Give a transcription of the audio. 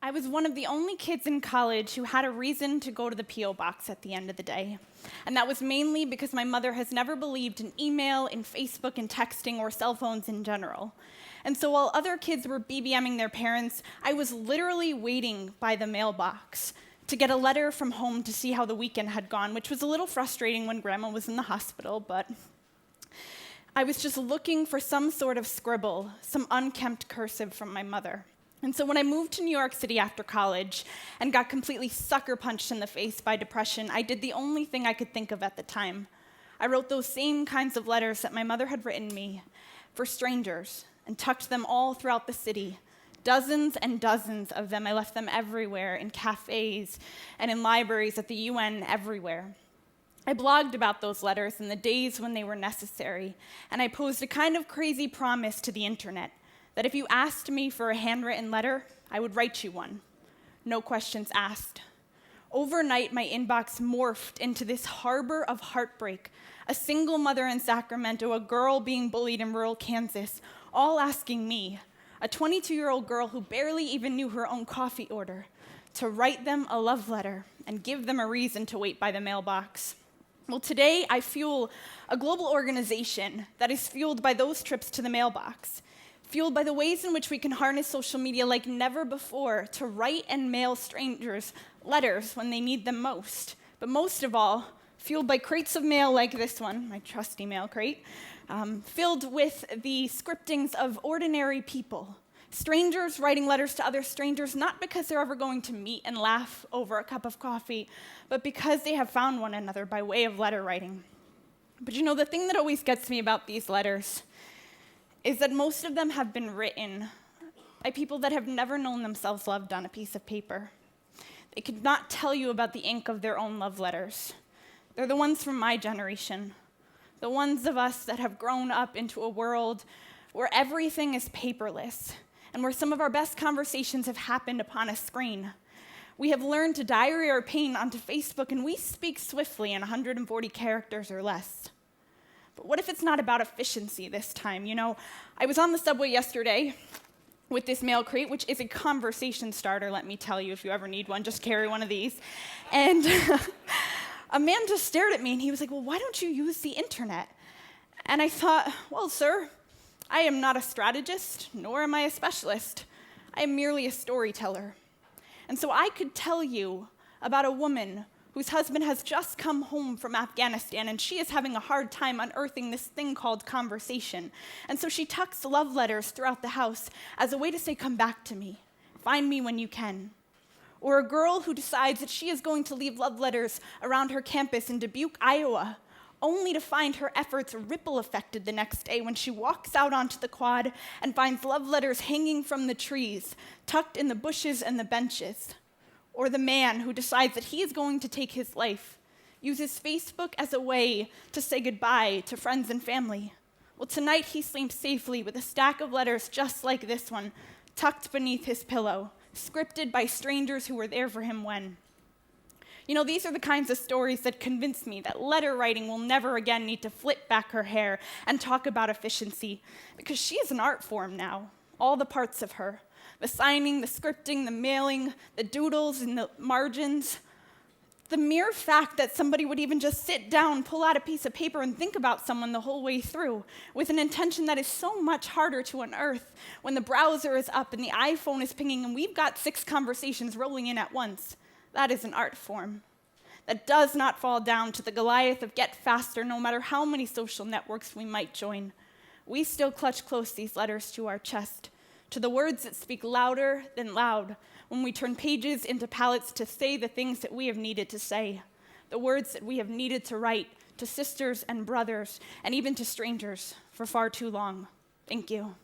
I was one of the only kids in college who had a reason to go to the P.O. box at the end of the day. And that was mainly because my mother has never believed in email, in Facebook, in texting, or cell phones in general. And so while other kids were BBMing their parents, I was literally waiting by the mailbox to get a letter from home to see how the weekend had gone, which was a little frustrating when Grandma was in the hospital, but I was just looking for some sort of scribble, some unkempt cursive from my mother. And so when I moved to New York City after college and got completely sucker punched in the face by depression, I did the only thing I could think of at the time. I wrote those same kinds of letters that my mother had written me for strangers and tucked them all throughout the city. Dozens and dozens of them. I left them everywhere, in cafes and in libraries, at the UN, everywhere. I blogged about those letters in the days when they were necessary, and I posed a kind of crazy promise to the internet that if you asked me for a handwritten letter, I would write you one. No questions asked. Overnight, my inbox morphed into this harbor of heartbreak. A single mother in Sacramento, a girl being bullied in rural Kansas, all asking me, a 22-year-old girl who barely even knew her own coffee order, to write them a love letter and give them a reason to wait by the mailbox. Well, today I fuel a global organization that is fueled by those trips to the mailbox, fueled by the ways in which we can harness social media like never before to write and mail strangers letters when they need them most. But most of all, fueled by crates of mail like this one, my trusty mail crate, filled with the scriptings of ordinary people. Strangers writing letters to other strangers, not because they're ever going to meet and laugh over a cup of coffee, but because they have found one another by way of letter writing. But you know, the thing that always gets me about these letters is that most of them have been written by people that have never known themselves loved on a piece of paper. They could not tell you about the ink of their own love letters. They're the ones from my generation, the ones of us that have grown up into a world where everything is paperless and where some of our best conversations have happened upon a screen. We have learned to diary our pain onto Facebook, and we speak swiftly in 140 characters or less. But what if it's not about efficiency this time? You know, I was on the subway yesterday with this mail crate, which is a conversation starter, let me tell you. If you ever need one, just carry one of these. And a man just stared at me, and he was like, well, why don't you use the internet? And I thought, well, sir, I am not a strategist, nor am I a specialist. I am merely a storyteller. And so I could tell you about a woman whose husband has just come home from Afghanistan, and she is having a hard time unearthing this thing called conversation. And so she tucks love letters throughout the house as a way to say, come back to me, find me when you can. Or a girl who decides that she is going to leave love letters around her campus in Dubuque, Iowa, only to find her efforts ripple affected the next day when she walks out onto the quad and finds love letters hanging from the trees, tucked in the bushes and the benches. Or the man who decides that he is going to take his life, uses Facebook as a way to say goodbye to friends and family. Well, tonight he sleeps safely with a stack of letters just like this one, tucked beneath his pillow, scripted by strangers who were there for him when. You know, these are the kinds of stories that convince me that letter writing will never again need to flip back her hair and talk about efficiency, because she is an art form now, all the parts of her. The signing, the scripting, the mailing, the doodles and the margins. The mere fact that somebody would even just sit down, pull out a piece of paper, and think about someone the whole way through with an intention that is so much harder to unearth when the browser is up and the iPhone is pinging and we've got 6 conversations rolling in at once. That is an art form that does not fall down to the Goliath of get faster no matter how many social networks we might join. We still clutch close these letters to our chest, to the words that speak louder than loud when we turn pages into palettes to say the things that we have needed to say, the words that we have needed to write to sisters and brothers and even to strangers for far too long. Thank you.